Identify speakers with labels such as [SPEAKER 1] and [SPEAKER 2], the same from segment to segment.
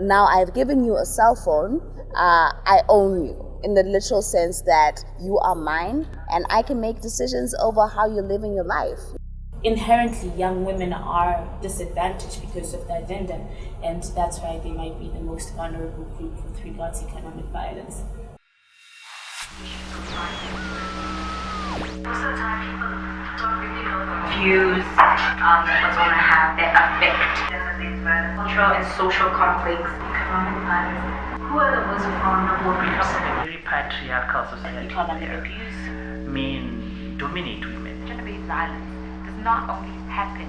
[SPEAKER 1] Now I've given you a cell phone, I own you in the literal sense that you are mine and I can make decisions over how you're living your life.
[SPEAKER 2] Inherently, young women are disadvantaged because of their gender, and that's why they might be the most vulnerable group with regards to economic violence.
[SPEAKER 3] Most of the time, people don't really know the views that persona have that affect cultural and social conflicts, economic violence. Who are the most vulnerable groups?
[SPEAKER 4] Very patriarchal society.
[SPEAKER 2] Economic abuse
[SPEAKER 4] Men dominate women.
[SPEAKER 5] Gender-based violence does not only happen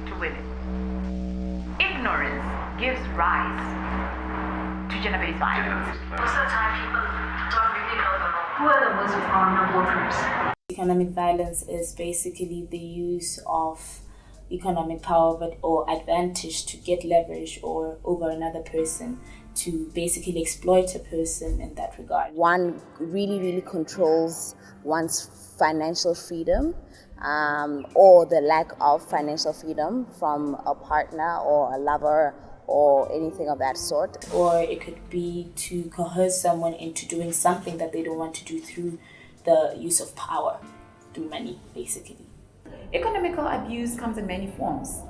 [SPEAKER 5] to women. Ignorance gives rise to gender-based violence.
[SPEAKER 3] Most of the time, people don't really know the who are the most vulnerable groups.
[SPEAKER 2] Economic violence is basically the use of economic power or advantage to get leverage or over another person to basically exploit a person in that regard.
[SPEAKER 1] One really controls one's financial freedom or the lack of financial freedom from a partner or a lover or anything of that sort.
[SPEAKER 2] Or it could be to coerce someone into doing something that they don't want to do through the use of power, through money, basically.
[SPEAKER 6] Economical abuse comes in many forms.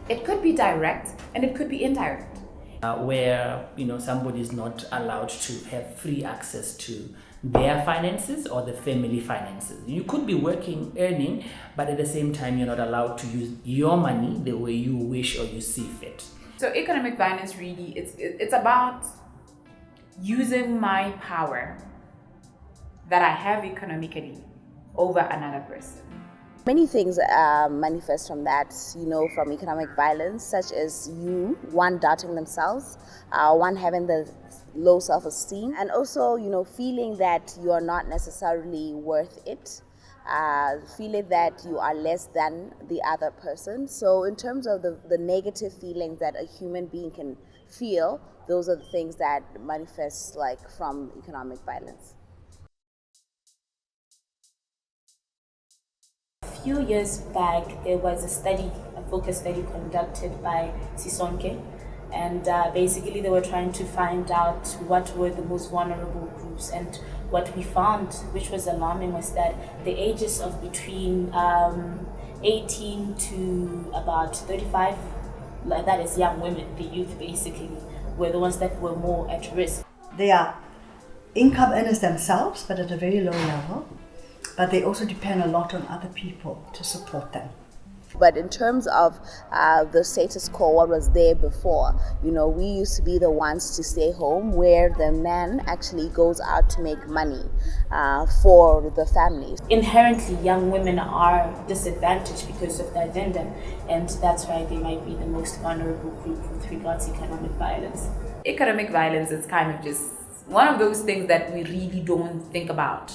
[SPEAKER 6] It could be direct and it could be indirect.
[SPEAKER 4] Where somebody is not allowed to have free access to their finances or the family finances. You could be working, earning, but at the same time you're not allowed to use your money the way you wish or you see fit.
[SPEAKER 6] So economic violence really, it's about using my power that I have economically over another person.
[SPEAKER 1] Many things manifest from that, from economic violence, such as one doubting themselves, one having the low self-esteem, and also, feeling that you are not necessarily worth it, feeling that you are less than the other person. So in terms of the negative feelings that a human being can feel, those are the things that manifest from economic violence.
[SPEAKER 2] A few years back, there was a focus study conducted by Sisonke, and basically they were trying to find out what were the most vulnerable groups. And what we found, which was alarming, was that the ages of between 18 to about 35, that is young women, the youth basically, were the ones that were more at risk.
[SPEAKER 7] They are income earners themselves, but at a very low level. But they also depend a lot on other people to support them.
[SPEAKER 1] But in terms of the status quo, what was there before, we used to be the ones to stay home, where the man actually goes out to make money for the family.
[SPEAKER 2] Inherently, young women are disadvantaged because of their gender, and that's why they might be the most vulnerable group with regards to economic violence.
[SPEAKER 6] Economic violence is kind of just one of those things that we really don't think about.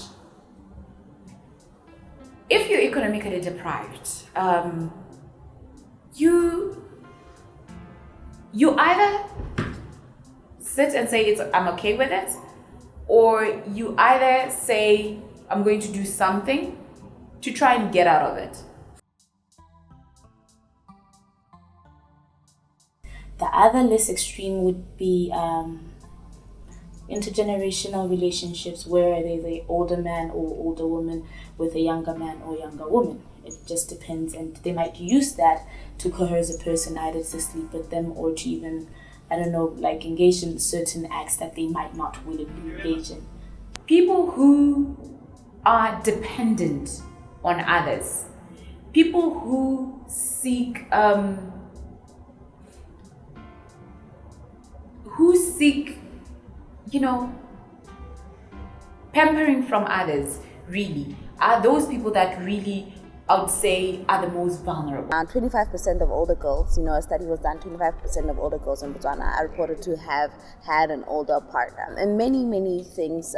[SPEAKER 6] If you're economically deprived, you either sit and say I'm okay with it, or you either say I'm going to do something to try and get out of it.
[SPEAKER 2] The other less extreme would be intergenerational relationships, where there's an older man or older woman with a younger man or younger woman. It just depends, and they might use that to coerce a person either to sleep with them or to even, engage in certain acts that they might not willingly engage in.
[SPEAKER 6] People who are dependent on others, people who seek pampering from others, really, are those people that really, I would say, are the most vulnerable.
[SPEAKER 1] 25% of older girls, a study was done, 25% of older girls in Botswana are reported to have had an older partner. And many things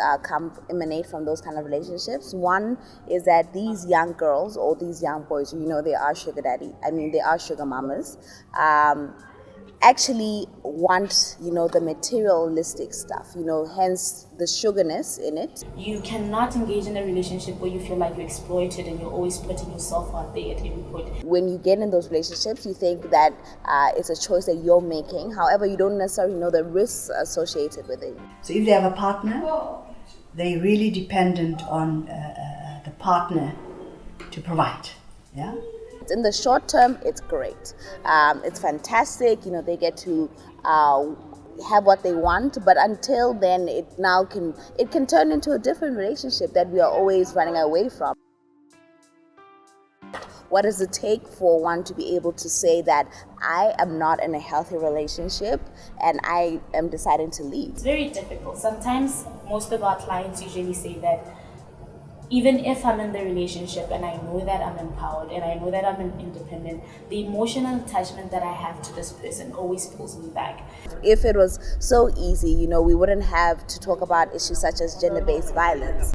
[SPEAKER 1] emanate from those kind of relationships. One is that these young girls or these young boys, they are sugar daddy. They are sugar mamas. actually want, the materialistic stuff, hence the sugarness in it.
[SPEAKER 2] You cannot engage in a relationship where you feel like you're exploited and you're always putting yourself out there at every point.
[SPEAKER 1] When you get in those relationships, you think that it's a choice that you're making. However, you don't necessarily know the risks associated with it.
[SPEAKER 7] So if they have a partner, they're really dependent on the partner to provide. Yeah.
[SPEAKER 1] In the short term, it's great. It's fantastic. They get to have what they want, but until then, it can turn into a different relationship that we are always running away from. What does it take for one to be able to say that I am not in a healthy relationship and I am deciding to leave?
[SPEAKER 2] It's very difficult. Sometimes most of our clients usually say that even if I'm in the relationship and I know that I'm empowered and I know that I'm independent, the emotional attachment that I have to this person always pulls me back.
[SPEAKER 1] If it was so easy, we wouldn't have to talk about issues such as gender-based violence.